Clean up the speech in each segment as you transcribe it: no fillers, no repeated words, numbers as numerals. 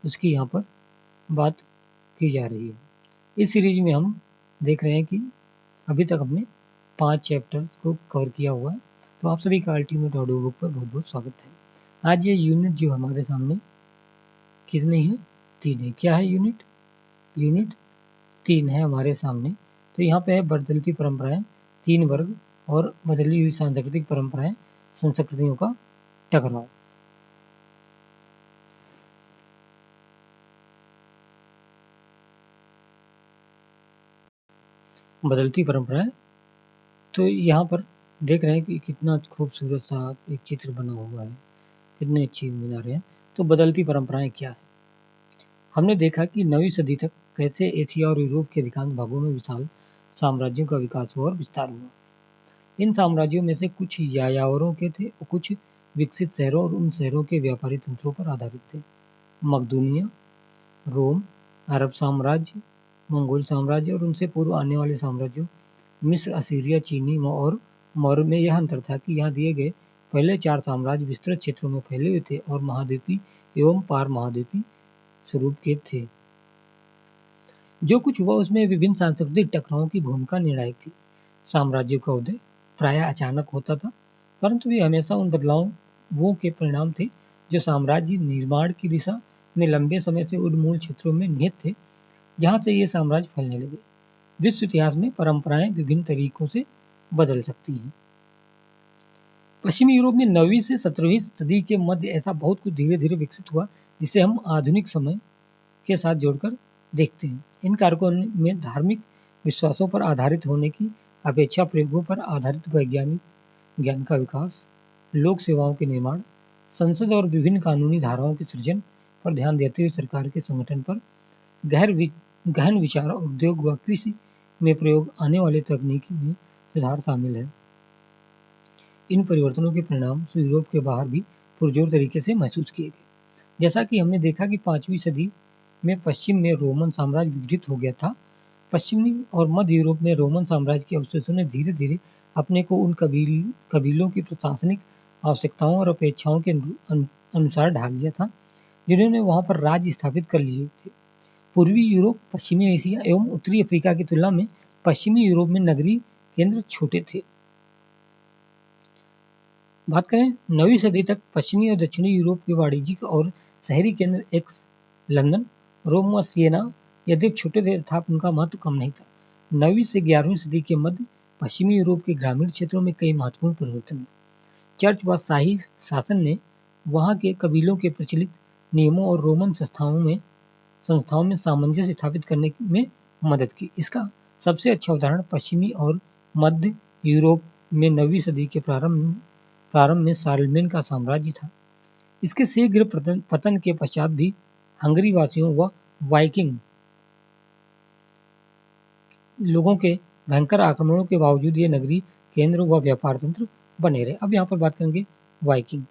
उसकी यहाँ पर बात की जा रही है। इस सीरीज में हम देख रहे हैं कि अभी तक हमने 5 चैप्टर्स को कवर किया हुआ है। तो आप सभी का अल्टीमेट ऑडियो बुक पर बहुत बहुत स्वागत है। आज ये यूनिट जो हमारे सामने कितनी है? 3 है। क्या है यूनिट? यूनिट 3 है हमारे सामने। तो यहाँ पे है बदलती परंपराएं, 3 वर्ग और बदली हुई सांस्कृतिक परंपराएं, संस्कृतियों का टकराव। बदलती परंपराएं, तो यहाँ पर देख रहे हैं कि कितना खूबसूरत सा एक चित्र बना हुआ है, कितने अच्छी मीनारें हैं। तो बदलती परंपराएं क्या है? हमने देखा कि 9वीं सदी तक कैसे एशिया और यूरोप के अधिकांश भागों में विशाल साम्राज्यों का विकास हुआ और विस्तार हुआ। इन साम्राज्यों में से कुछ यायावरों के थे और कुछ विकसित शहरों और उन शहरों के व्यापारी तंत्रों पर आधारित थे। मकदूनिया, रोम, अरब साम्राज्य, मंगोल साम्राज्य और उनसे पूर्व आने वाले साम्राज्यों मिस्र, असीरिया, चीनी और मौर्य में यह अंतर था कि यहाँ दिए गए पहले 4 साम्राज्य विस्तृत क्षेत्रों में फैले हुए थे और महाद्वीपीय एवं पार महाद्वीपीय स्वरूप के थे। जो कुछ हुआ उसमें विभिन्न सांस्कृतिक टकरावों की भूमिका निर्णायक थी। साम्राज्यों का उदय प्राय अचानक होता था, परंतु वे हमेशा उन बदलावों के परिणाम थे जो साम्राज्य निर्माण की दिशा में लंबे समय से उन्मूल क्षेत्रों में निहित थे, जहाँ से ये साम्राज्य फैलने लगे। विश्व इतिहास में परंपराएं विभिन्न तरीकों से बदल सकती हैं। पश्चिमी यूरोप में 9वीं से 17वीं सदी के मध्य ऐसा बहुत कुछ धीरे धीरे विकसित हुआ जिसे हम आधुनिक समय के साथ जोड़कर देखते हैं। इन कारकों में धार्मिक विश्वासों पर आधारित होने की अपेक्षा प्रयोगों पर आधारित वैज्ञानिक ज्ञान का विकास, लोक सेवाओं के निर्माण, संसद और विभिन्न कानूनी धाराओं के सृजन पर ध्यान देते हुए सरकार के संगठन पर गहन विचार, उद्योग व कृषि में प्रयोग आने वाले तकनीकी में सुधार शामिल है। इन परिवर्तनों के परिणाम यूरोप के बाहर भी पुरजोर तरीके से महसूस किए गए। जैसा कि हमने देखा कि 5वीं सदी में पश्चिम में रोमन साम्राज्य विकसित हो गया था। पश्चिमी और मध्य यूरोप में रोमन साम्राज्य के अवशेषों ने धीरे धीरे अपने को उन कबीलों की प्रशासनिक आवश्यकताओं और अपेक्षाओं के अनुसार ढाल लिया था, जिन्होंने वहां पर राज्य स्थापित कर लिए थे। पूर्वी यूरोप, पश्चिमी एशिया एवं उत्तरी अफ्रीका की तुलना में पश्चिमी यूरोप में नगरीय केंद्र छोटे थे। बात करें 9वीं सदी तक पश्चिमी और दक्षिणी यूरोप के वाणिज्यिक और शहरी केंद्र एक्स लंदन, रोम व सियना यद्यपि छोटे थे तथापि उनका महत्व कम नहीं था। 9वीं से 11वीं सदी के मध्य पश्चिमी यूरोप के ग्रामीण क्षेत्रों में कई महत्वपूर्ण परिवर्तन हुए। चर्च व शाही शासन ने वहां के कबीलों के प्रचलित नियमों और रोमन संस्थाओं में सामंजस्य स्थापित करने में मदद की। इसका सबसे अच्छा उदाहरण पश्चिमी और मध्य यूरोप में 9वीं सदी के प्रारंभ में शारलेमेन का साम्राज्य था। इसके शीघ्र पतन के पश्चात भी हंगरी वासियों व वाइकिंग लोगों के भयंकर आक्रमणों के बावजूद ये नगरीय केंद्र व व्यापार तंत्र बने रहे। अब यहाँ पर बात करेंगे वाइकिंग,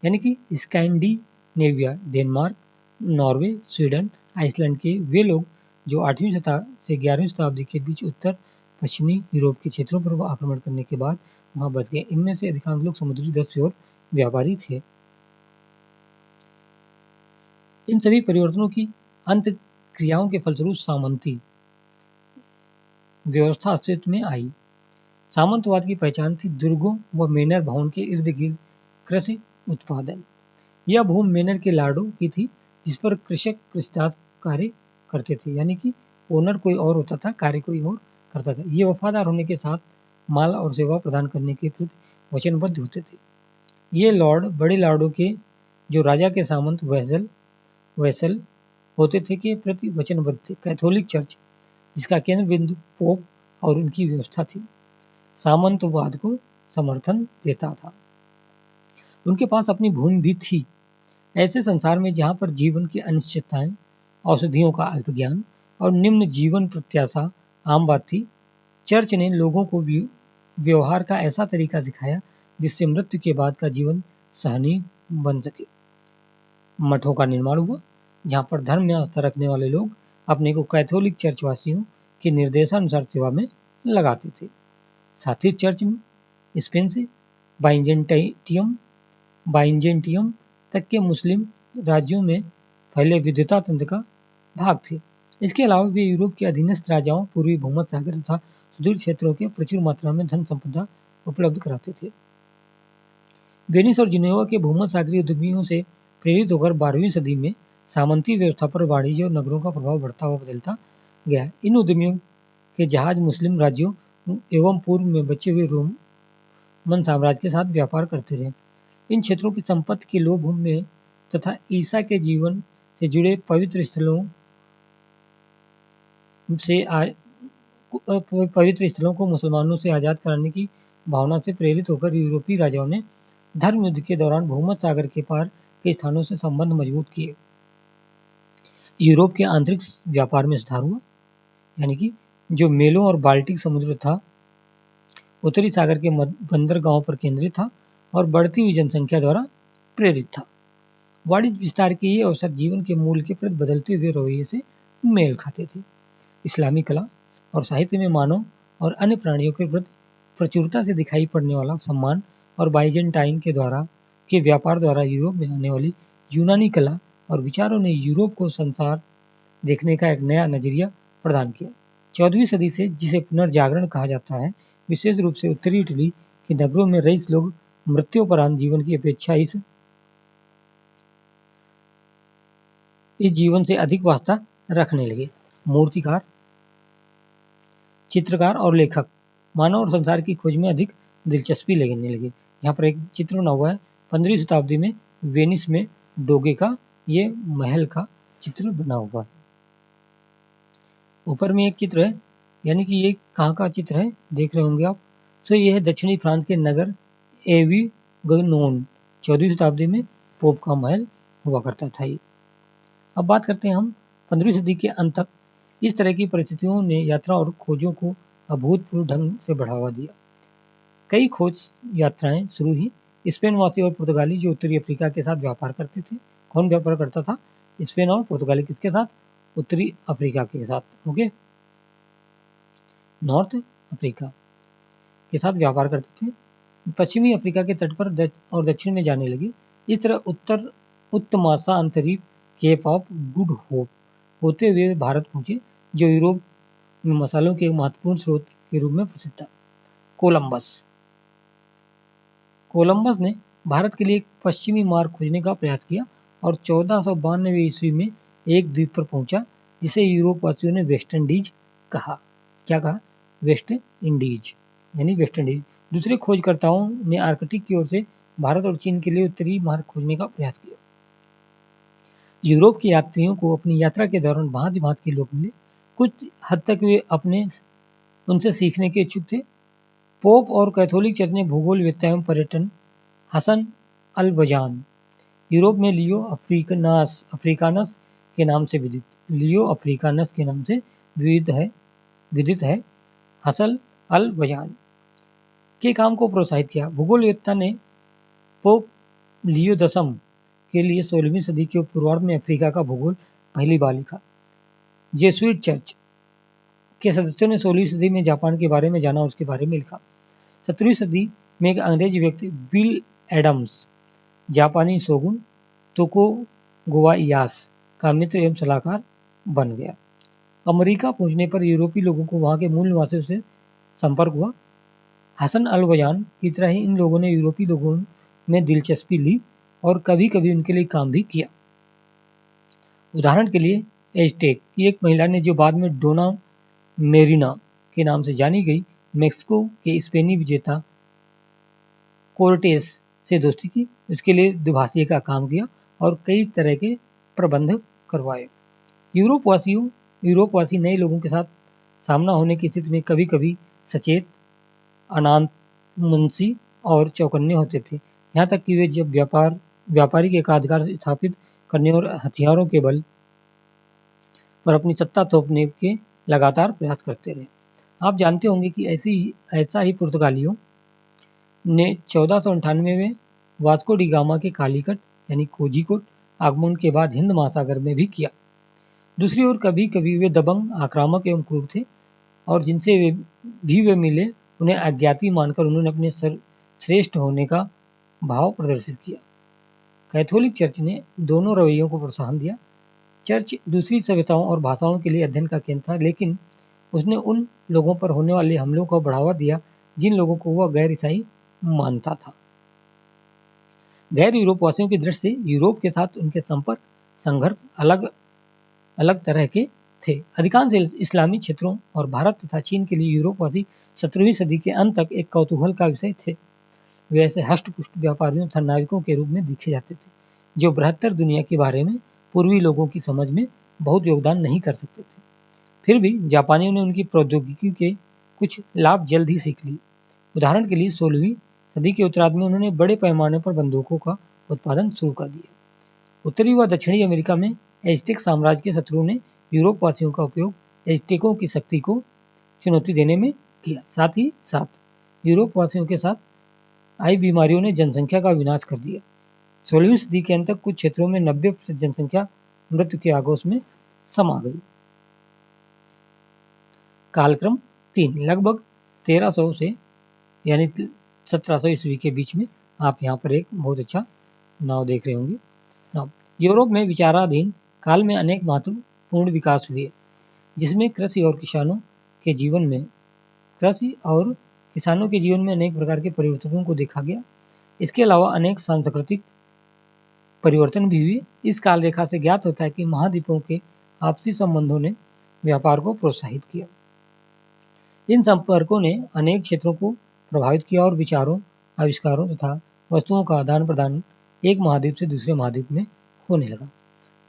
यानी कि Scandinavia, Denmark, Norway, Sweden, Iceland के वे लोग जो 8वीं से 11वीं शताब्दी के बीच उत्तर पश्चिमी यूरोप के क्षेत्रों पर आक्रमण करने के बाद वहां बच गए। इनमें से अधिकांश लोग समुद्री दस और व्यापारी थे। इन सभी परिवर्तनों की अंत क्रियाओं के फलस्वरूप सामंती व्यवस्था अस्तित्व में आई। सामंतवाद की पहचान थी दुर्गों व मेनर भवन के इर्द गिर्द कृषि उत्पादन। यह भूमि मेनर के लार्डों की थी जिस पर कृषक कृषिदास कार्य करते थे, यानी कि ओनर कोई और होता था, कार्य कोई और करता था। ये वफादार होने के साथ माल और सेवा प्रदान करने के प्रति वचनबद्ध होते थे। ये लॉर्ड बड़े लॉर्डों के जो राजा के सामंत वैसल होते थे के प्रति वचनबद्ध थे। कैथोलिक चर्च जिसका केंद्र बिंदु पोप और उनकी व्यवस्था थी, सामंतवाद को समर्थन देता था। उनके पास अपनी भूमि भी थी। ऐसे संसार में जहाँ पर जीवन की अनिश्चितताएं, औषधियों का अल्प ज्ञान और निम्न जीवन प्रत्याशा आम बात थी, चर्च ने लोगों को व्यवहार का ऐसा तरीका सिखाया जिससे मृत्यु के बाद का जीवन सहनीय बन सके। मठों का निर्माण हुआ जहाँ पर धर्म में आस्था रखने वाले लोग अपने को कैथोलिक चर्चवासियों के निर्देशानुसार सेवा में लगाते थे। साथ ही चर्च में स्पेन से बाइजेंटियम तक के मुस्लिम राज्यों में फैले विद्युता तंत्र का भाग थे। इसके अलावा वे यूरोप के अधीनस्थ राजाओं, पूर्वी भूमध्य सागर तथा सुदूर क्षेत्रों के प्रचुर मात्रा में धन संपदा उपलब्ध कराते थे। वेनिस और जिनेवा के भूमध्य सागरीय उद्यमियों से प्रेरित होकर 12वीं सदी में सामंती व्यवस्था पर वाणिज्य और नगरों का प्रभाव बढ़ता हुआ बदलता गया। इन उद्यमियों के जहाज मुस्लिम राज्यों एवं पूर्व में बचे हुए रोमन साम्राज्य के साथ व्यापार करते रहे। इन क्षेत्रों की संपत्ति के लोभ में तथा ईसा के जीवन से जुड़े पवित्र स्थलों को मुसलमानों से आजाद कराने की भावना से प्रेरित होकर यूरोपीय राजाओं ने धर्म युद्ध के दौरान भूमध्य सागर के पार के स्थानों से संबंध मजबूत किए। यूरोप के आंतरिक व्यापार में सुधार हुआ, यानी कि जो मेलो और बाल्टिक समुद्र था उत्तरी सागर के बंदरगाहों पर केंद्रित था और बढ़ती हुई जनसंख्या द्वारा प्रेरित था। वाणिज्य विस्तार के ये अवसर जीवन के मूल के प्रति बदलते हुए रवैये से मेल खाते थे। इस्लामी कला और साहित्य में मानव और अन्य प्राणियों के प्रति प्रचुरता से दिखाई पड़ने वाला सम्मान और बाइजेंटाइन के व्यापार द्वारा यूरोप में आने वाली यूनानी कला और विचारों ने यूरोप को संसार देखने का एक नया नजरिया प्रदान किया। 14वीं सदी से जिसे पुनर्जागरण कहा जाता है, विशेष रूप से उत्तरी इटली के नगरों में रईस लोग मृत्योपरांत जीवन की अपेक्षा इस जीवन से अधिक वास्ता रखने लगे। मूर्तिकार, चित्रकार और लेखक मानव और संसार की खोज में अधिक दिलचस्पी लेने लगे। यहाँ पर एक चित्र बना हुआ है 15वीं शताब्दी में वेनिस में डोगे का ये महल का चित्र बना हुआ है। ऊपर में एक चित्र है, यानी कि ये कहाँ का चित्र है देख रहे होंगे आप। तो ये है दक्षिणी फ्रांस के नगर एविग्नोन। 14वीं शताब्दी में पोप का महल हुआ करता था ये। अब बात करते हैं हम 15वीं सदी के अंत तक। इस तरह की परिस्थितियों ने यात्रा और खोजों को अभूतपूर्व ढंग से बढ़ावा दिया। कई खोज यात्राएं शुरू हुई। स्पेनवासी और पुर्तगाली जो उत्तरी अफ्रीका के साथ व्यापार करते थे। कौन व्यापार करता था? स्पेन और पुर्तगाली किसके साथ? उत्तरी अफ्रीका के साथ, ओके, नॉर्थ अफ्रीका के साथ व्यापार करते थे। पश्चिमी अफ्रीका के तट पर और दक्षिण में जाने लगे। इस तरह उत्तमासा अंतरीप केप ऑफ गुड होप होते हुए भारत पहुंचे, जो यूरोप में मसालों के एक महत्वपूर्ण स्रोत के रूप में प्रसिद्ध था। कोलंबस ने भारत के लिए एक पश्चिमी मार्ग खोजने का प्रयास किया और 1492 ईस्वी में एक द्वीप पर पहुंचा, जिसे यूरोप वासियों ने वेस्ट इंडीज कहा। क्या कहा? वेस्ट इंडीज, यानी वेस्ट इंडीज। दूसरे खोजकर्ताओं ने आर्कटिक की ओर से भारत और चीन के लिए उत्तरी मार्ग खोजने का प्रयास किया। यूरोप के यात्रियों को अपनी यात्रा के दौरान भांति भांति के लोग मिले। कुछ हद तक वे उनसे सीखने के इच्छुक थे। पोप और कैथोलिक चर्च ने भूगोलवेत्ता एवं पर्यटन हसन अल बजान यूरोप में लियो अफ्रीकानस के नाम से विदित है हसन अल बजान के काम को प्रोत्साहित किया। भूगोलवेत्ता ने पोप लियो 10 के लिए 16वीं सदी के पूर्वार्ध में अफ्रीका का भूगोल पहली बार लिखा। जेसुइट चर्च के सदस्यों ने 16वीं सदी में जापान के बारे में जाना और उसके बारे में लिखा। 17वीं सदी में एक अंग्रेजी व्यक्ति विल एडम्स जापानी शोगुन तोकुगावा इयास का मित्र एवं सलाहकार बन गया। अमेरिका पहुंचने पर यूरोपीय लोगों को वहां के मूल निवासियों से संपर्क हुआ। हसन अल बजान की तरह ही इन लोगों ने यूरोपीय लोगों में दिलचस्पी ली और कभी कभी उनके लिए काम भी किया। उदाहरण के लिए एज़टेक की एक महिला ने, जो बाद में डोना मेरिना के नाम से जानी गई, मेक्सिको के स्पेनी विजेता कोर्टेस से दोस्ती की, उसके लिए दुभाषी का काम किया और कई तरह के प्रबंध करवाए। यूरोपवासी नए लोगों के साथ सामना होने की स्थिति में कभी कभी सचेत, अनामनसी और चौकन्ने होते थे। यहाँ तक कि वे जब व्यापारिक एकाधिकार स्थापित करने और हथियारों के बल पर अपनी सत्ता थोपने के लगातार प्रयास करते रहे। आप जानते होंगे कि ऐसा ही पुर्तगालियों ने 1498 में वास्को डी गामा के कालीकट यानी कोझिकोड आगमन के बाद हिंद महासागर में भी किया। दूसरी ओर कभी कभी वे दबंग, आक्रामक एवं क्रूर थे और जिनसे वे मिले उन्हें अज्ञाती मानकर उन्होंने अपने श्रेष्ठ होने का भाव प्रदर्शित किया। कैथोलिक चर्च ने दोनों रवैयों को प्रोत्साहन दिया। चर्च दूसरी सभ्यताओं और भाषाओं के लिए अध्ययन का केंद्र था, लेकिन उसने उन लोगों पर होने वाले हमलों को बढ़ावा दिया जिन लोगों को वह गैर ईसाई मानता था। गैर यूरोपवासियों की दृष्टि से यूरोप के साथ उनके संपर्क संघर्ष अलग अलग तरह के थे। अधिकांश इस्लामी क्षेत्रों और भारत तथा चीन के लिए यूरोपवासी 17वीं सदी के अंत तक एक कौतूहल का विषय थे। वे ऐसे हष्ट-पुष्ट व्यापारियों तथा नाविकों के रूप में देखे जाते थे, जो बृहत्तर दुनिया के बारे में पूर्वी लोगों की समझ में बहुत योगदान नहीं कर सकते थे। फिर भी जापानियों ने उनकी प्रौद्योगिकी के कुछ लाभ जल्द ही सीख लिए। उदाहरण के लिए 16वीं सदी के उत्तरार्ध में उन्होंने बड़े पैमाने पर बंदूकों का उत्पादन शुरू कर दिया। उत्तरी व दक्षिणी अमेरिका में एज़टेक साम्राज्य के शत्रुओं ने यूरोप वासियों का उपयोग एज़टेकों की शक्ति को चुनौती देने में किया। साथ ही साथ यूरोप वासियों के साथ आई बीमारियों ने जनसंख्या का विनाश कर दिया। 16वीं सदी के अंत तक कुछ क्षेत्रों में 90% जनसंख्या मृत्यु के आगोश में समा गई। कालक्रम 3 लगभग 1300 से यानी 1700 ईस्वी के बीच में आप यहाँ पर एक बहुत अच्छा नाव देख रहे होंगे। यूरोप में विचाराधीन काल में अनेक महत्वपूर्ण विकास हुए, जिसमें कृषि और किसानों के जीवन में अनेक प्रकार के परिवर्तनों को देखा गया। इसके अलावा अनेक सांस्कृतिक परिवर्तन भी हुए। इस काल रेखा से ज्ञात होता है कि महाद्वीपों के आपसी संबंधों ने व्यापार को प्रोत्साहित किया। इन संपर्कों ने अनेक क्षेत्रों को प्रभावित किया और विचारों, आविष्कारों तथा वस्तुओं का आदान प्रदान एक महाद्वीप से दूसरे महाद्वीप में होने लगा।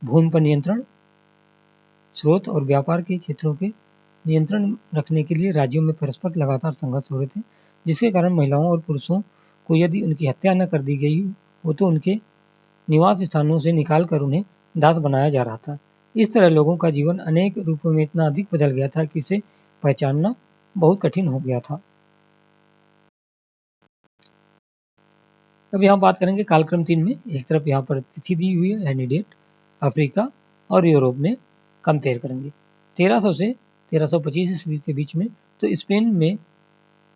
भूमि पर नियंत्रण, स्रोत और व्यापार के क्षेत्रों के नियंत्रण रखने के लिए राज्यों में परस्पर लगातार संघर्ष हो रहे थे, जिसके कारण महिलाओं और पुरुषों को यदि उनकी हत्या न कर दी गई हो तो उनके निवास स्थानों से निकालकर उन्हें दास बनाया जा रहा था। इस तरह लोगों का जीवन अनेक रूपों में इतना अधिक बदल गया था कि उसे पहचानना बहुत कठिन हो गया था। अब यहाँ बात करेंगे कालक्रम 3 में। एक तरफ यहाँ पर तिथि दी हुई है, यानी डेट, अफ्रीका और यूरोप में कंपेयर करेंगे। 1300 से 1325 ईस्वी के बीच में तो स्पेन में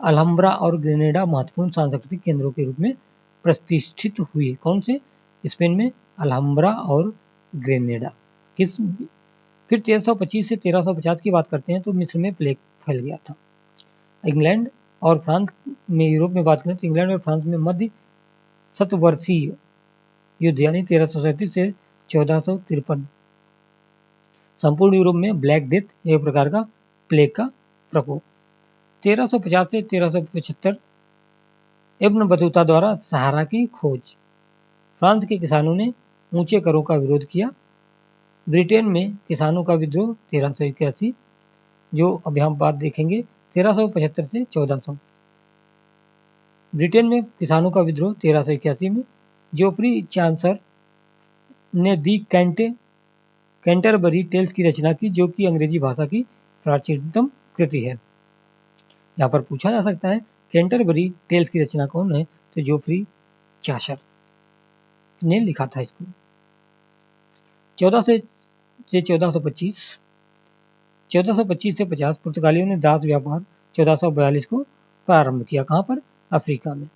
अल्हम्ब्रा और ग्रेनेडा महत्वपूर्ण सांस्कृतिक केंद्रों के रूप में प्रतिष्ठित हुए। कौन से? स्पेन में अल्हम्ब्रा और ग्रेनेडा। फिर 1325 से 1350 की बात करते हैं तो मिस्र में प्लेग फैल गया था। इंग्लैंड और फ्रांस में, यूरोप में बात करें तो इंग्लैंड और फ्रांस में मध्य शतवर्षीय युद्ध यानी 1337 से 1453। संपूर्ण यूरोप में ब्लैक डेथ, एक प्रकार का प्लेग का प्रकोप। 1350 से 1375 इब्न बतूता द्वारा सहारा की खोज। फ्रांस के किसानों ने ऊंचे करों का विरोध किया। ब्रिटेन में किसानों का विद्रोह 1381, जो अभी हम बात देखेंगे 1375 से 1400। ब्रिटेन में किसानों का विद्रोह 1381 में जोफ्री चांसर ने दी कैंटरबरी टेल्स की रचना की, जो कि अंग्रेजी भाषा की प्राचीनतम कृति है। यहाँ पर पूछा जा सकता है कैंटरबरी टेल्स की रचना कौन है, तो जोफ्री चांसर ने लिखा था इसको। 1400 से 1425 से 50 पुर्तगालियों ने दास व्यापार 1442 को प्रारंभ किया। कहाँ पर? अफ्रीका में।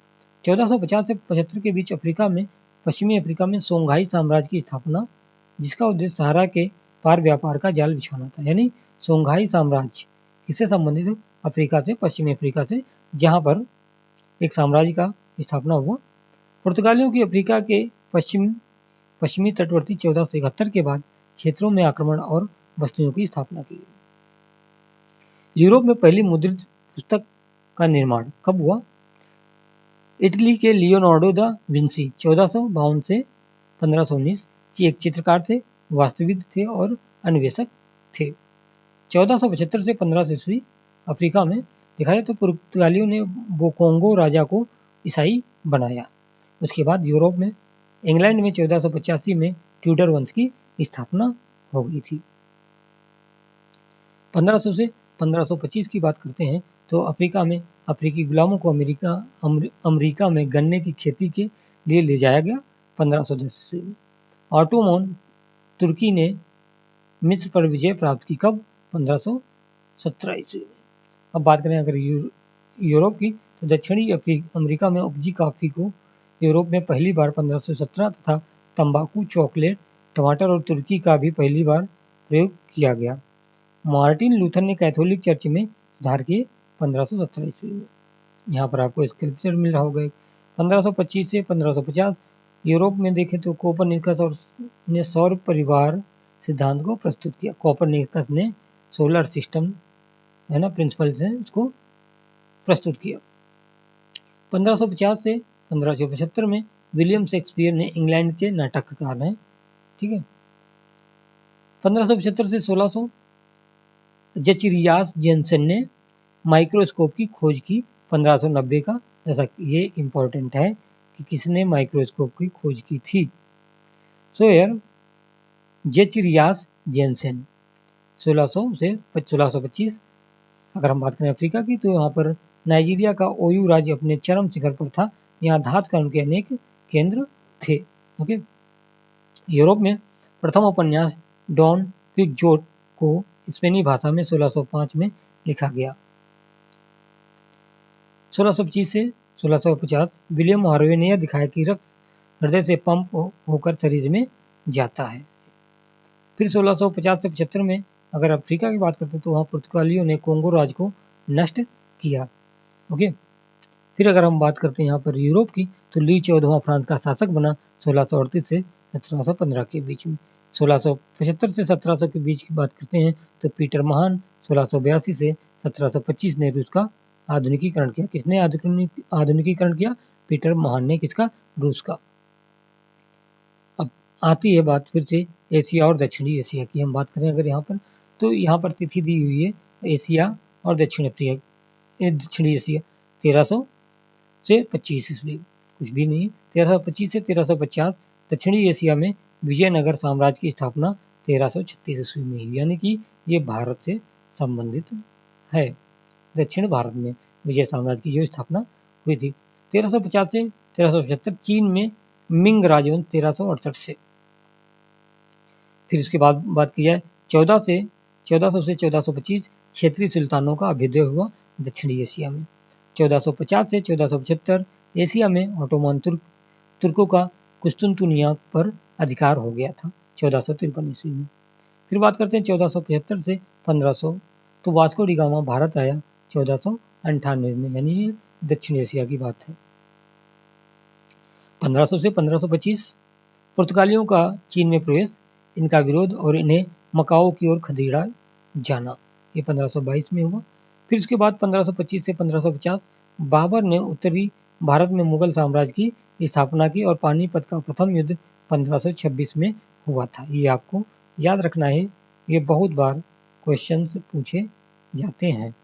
1450 से 75 के बीच पश्चिमी अफ्रीका में सोंघाई साम्राज्य की स्थापना, जिसका उद्देश्य सहारा के पार व्यापार का जाल बिछाना था। यानी सोंघाई साम्राज्य किससे संबंधित है? अफ्रीका से, पश्चिमी अफ्रीका से, जहां पर एक साम्राज्य का स्थापना हुआ। पुर्तगालियों की अफ्रीका के पश्चिमी तटवर्ती 1471 के बाद क्षेत्रों में आक्रमण और बस्तियों की स्थापना की गई। यूरोप में पहली मुद्रित पुस्तक का निर्माण कब हुआ? इटली के लियोनार्डो दा विंसी 1452 से 1519 एक चित्रकार थे, वास्तुविद थे और अन्वेषक थे। 1475 से 1500 ईस्वी अफ्रीका में देखा जाए तो पुर्तगालियों ने बोकोंगो राजा को ईसाई बनाया। उसके बाद यूरोप में इंग्लैंड में 1485 में ट्यूडर वंश की स्थापना हो गई थी। 1500 से 1525 की बात करते हैं तो अफ्रीका में अफ्रीकी गुलामों को अमेरिका में गन्ने की खेती के लिए ले जाया गया। 1510 ईस्वी में ऑटोमन तुर्की ने मिस्र पर विजय प्राप्त की। कब? 1517 ईस्वी में। अब बात करें अगर यूरोप की तो दक्षिणी अमेरिका में उपजी कॉफी को यूरोप में पहली बार 1517 तथा तंबाकू, चॉकलेट, टमाटर और तुर्की का भी पहली बार प्रयोग किया गया। मार्टिन लूथर ने कैथोलिक चर्च में सुधार किए 1517 ईस्वी में। यहाँ पर आपको स्क्रिप्चर मिल रहा होगा। 1525 से 1550 यूरोप में देखें तो कोपरनिकस ने सौर परिवार सिद्धांत को प्रस्तुत किया। कोपरनिकस ने सोलर सिस्टम है ना प्रिंसिपल से उसको प्रस्तुत किया। 1550 से 1575 में विलियम शेक्सपियर ने इंग्लैंड के नाटककार हैं, ठीक है। 1575 से 1600 जचिरियास जेनसेन ने माइक्रोस्कोप की खोज की। 1590 का दशक, ये इंपॉर्टेंट है कि किसने माइक्रोस्कोप की खोज की थी। सो यार जेचिरियास जेनसेन 1600 से 1625। अगर हम बात करें अफ्रीका की तो यहाँ पर नाइजीरिया का ओयू राज्य अपने चरम शिखर पर था। यहाँ धातु कर्म के अनेक केंद्र थे। ओके। यूरोप में प्रथम उपन्यास डॉन क्विक्जोट को स्पेनी भाषा में 1605 में लिखा गया। 1625 से 1650 विलियम हार्वे ने यह दिखाया कि रक्त हृदय से पंप होकर शरीर में जाता है। फिर 1650 से 75 में अगर अफ्रीका की बात करते हैं तो वहाँ पुर्तगालियों ने कोंगो राज्य को नष्ट किया। ओके। फिर अगर हम बात करते हैं यहाँ पर यूरोप की तो ली 14वां फ्रांस का शासक बना 1638 से 1715 के बीच में। 1675 से 1700 के बीच की बात करते हैं तो पीटर महान 1682 से 1725 ने रूस का आधुनिकीकरण किया। किसने आधुनिकीकरण किया? पीटर महान ने। किसका? रूस का। अब आती है बात फिर से एशिया और दक्षिणी एशिया की। हम बात करें अगर यहाँ पर तो यहाँ पर तिथि दी हुई है एशिया और दक्षिणी एशिया 1300 से 25 ईस्वी, कुछ भी नहीं। 1325 से 1350 दक्षिणी एशिया में विजयनगर साम्राज्य की स्थापना 1336 ईस्वी में हुई, यानी कि ये भारत से संबंधित है। दक्षिण भारत में विजय साम्राज्य की जो स्थापना हुई थी। 1350 से 1375 चीन में मिंग राजवंश 1368 से। फिर उसके बाद बात की जाए 1400 से 1425 क्षेत्रीय सुल्तानों का अभ्युदय हुआ दक्षिणी एशिया में। 1450 से 1475 एशिया में ऑटोमान तुर्कों का कुस्तुनतुनिया पर अधिकार हो गया था 1453 ईस्वी में। फिर बात करते हैं 1475 से 1500 तो वास्को डी गामा भारत आया 1498 में, यानी ये दक्षिण एशिया की बात है। 1500 से 1525 पुर्तगालियों का चीन में प्रवेश, इनका विरोध और इन्हें मकाओ की ओर खदेड़ा जाना, ये 1522 में हुआ। फिर उसके बाद 1525 से 1550 बाबर ने उत्तरी भारत में मुगल साम्राज्य की स्थापना की और पानीपत का प्रथम युद्ध 1526 में हुआ था। ये आपको याद रखना है, ये बहुत बार क्वेश्चंस पूछे जाते हैं।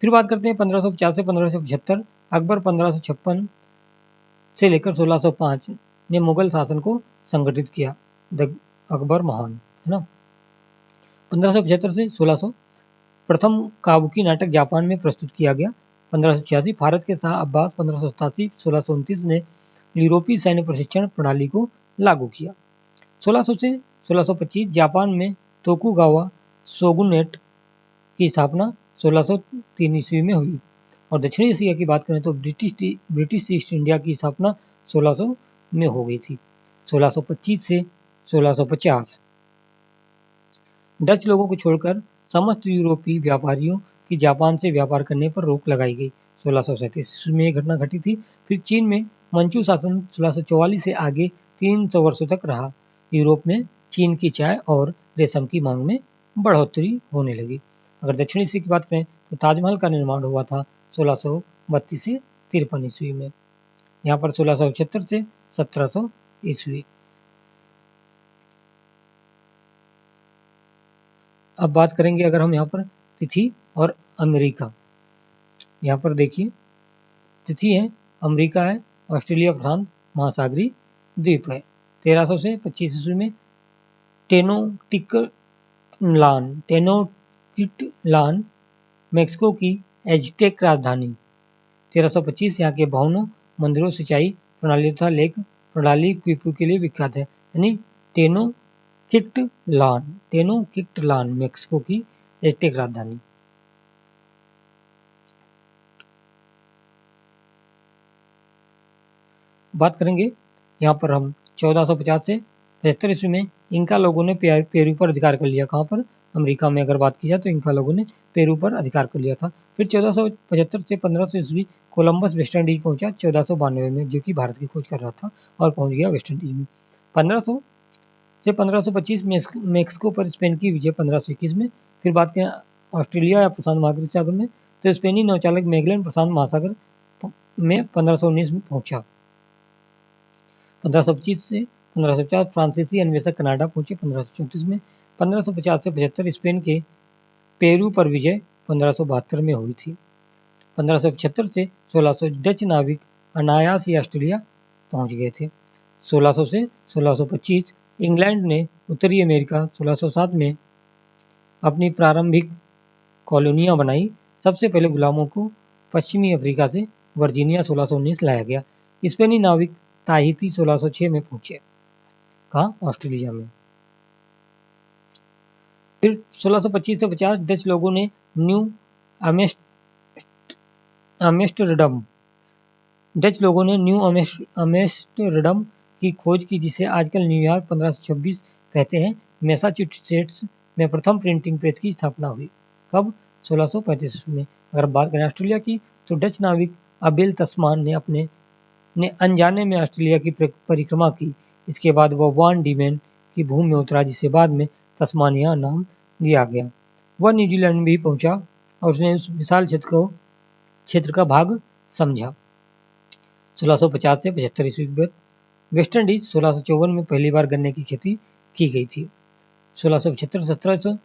फिर बात करते हैं 1550 से 1575 अकबर 1556 से लेकर 1605 ने मुगल शासन को संगठित किया। अकबर महान, है ना। 1575 से 1600 प्रथम काबुकी नाटक जापान में प्रस्तुत किया गया। 1586 भारत के शाह अब्बास 1587-1629 ने यूरोपीय सैन्य प्रशिक्षण प्रणाली को लागू किया। 1600 से 1625 जापान में तोकुगावा शोगुनेट की स्थापना 1603 ईस्वी में हुई। और दक्षिण एशिया की बात करें तो ब्रिटिश ईस्ट इंडिया की स्थापना 1600 में हो गई थी। 1625 से 1650 डच लोगों को छोड़कर समस्त यूरोपीय व्यापारियों की जापान से व्यापार करने पर रोक लगाई गई। 1637 में यह घटना घटी थी। फिर चीन में मंचू शासन 1644 से आगे 300 वर्षों तक रहा। यूरोप में चीन की चाय और रेशम की मांग में बढ़ोतरी होने लगी। अगर दक्षिण एशिया की बात करें तो ताजमहल का निर्माण हुआ था 1632 से 53 ईस्वी में। यहाँ पर 1676 से 1700 ईस्वी। अब बात करेंगे अगर हम यहाँ पर तिथि और अमेरिका। यहाँ पर देखिए तिथि है अमेरिका है, ऑस्ट्रेलिया प्रशांत महासागरीय द्वीप है। 1300 से 25 ईस्वी में टेनोटिक्टलान मेक्सिको की एज़टेक राजधानी। 1325 यहाँ के भवनों, मंदिरों, सिंचाई प्रणाली तथा लेक प्रणाली क्विपू के लिए विख्यात है, यानी टेनोटिक्टलान मेक्सिको की एज़टेक राजधानी। बात करेंगे यहाँ पर हम 1450 से 75 ईस्वी में इंका लोगों ने पेरू पर अधिकार कर लिया। कहाँ पर? अमेरिका में अगर बात की जाए तो इंका लोगों ने पेरू पर अधिकार कर लिया था। फिर 1475 से 1500 ईस्वी कोलंबस वेस्ट इंडीज पहुंचा 1492 में, जो कि भारत की खोज कर रहा था और पहुंच गया वेस्ट इंडीज में। 1500 से 1525 मेक्सिको पर स्पेन की विजय 1521 में। फिर बात करें ऑस्ट्रेलिया या प्रशांत महासागर सागर में, तो स्पेनी नौचालक मैगेलन प्रशांत महासागर में 1519 में पहुंचा। 1525 से 1550 फ्रांसीसी अन्वेषक कनाडा पहुंचे 1534 में। 1550 से 75 स्पेन के पेरू पर विजय 1572 में हुई थी। 1575 से 1600 डच नाविक अनायास ही ऑस्ट्रेलिया पहुंच गए थे। 1600 से 1625 इंग्लैंड ने उत्तरी अमेरिका 1607 में अपनी प्रारंभिक कॉलोनियां बनाई। सबसे पहले गुलामों को पश्चिमी अफ्रीका से वर्जीनिया 1619 लाया गया। स्पेनी नाविक ताहिती 1606 में पहुंचे। कहाँ? ऑस्ट्रेलिया में। फिर 1625 से 50 डच लोगों ने न्यू आमेस्टरडम आमेस्टरडम की खोज की, जिसे आजकल न्यूयॉर्क 1526 कहते हैं। मैसाचुसेट्स में प्रथम प्रिंटिंग प्रेस की स्थापना हुई। कब? 1635 में। अगर बात करें ऑस्ट्रेलिया की, तो डच नाविक अबेल तस्मान ने अनजाने में ऑस्ट्रेलिया की परिक्रमा की। इसके बाद वह वान डीमेन की भूमि में उतरा, जिसे बाद में तस्मानिया नाम दिया गया। वह न्यूजीलैंड में भी पहुंचा और उसने उस विशाल क्षेत्र का भाग समझा। 1650 से 75 ईस्वी में वेस्ट इंडीज 1654 में पहली बार गन्ने की खेती की गई थी। 1675-1700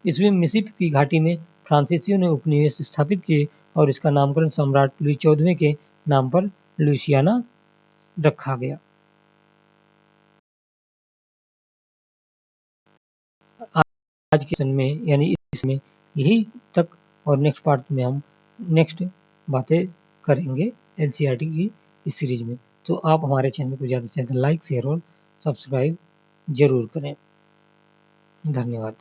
ईस्वी में मिसिसिपी घाटी में फ्रांसीसियों ने उपनिवेश स्थापित किए और इसका नामकरण सम्राट लुई 14वें के नाम पर लुइसियाना रखा गया। आज के सेशन में यानी इसमें यही तक, और नेक्स्ट पार्ट में हम नेक्स्ट बातें करेंगे एनसीईआरटी की इस सीरीज में। तो आप हमारे चैनल को ज़्यादा से ज़्यादा लाइक, शेयर और सब्सक्राइब जरूर करें। धन्यवाद।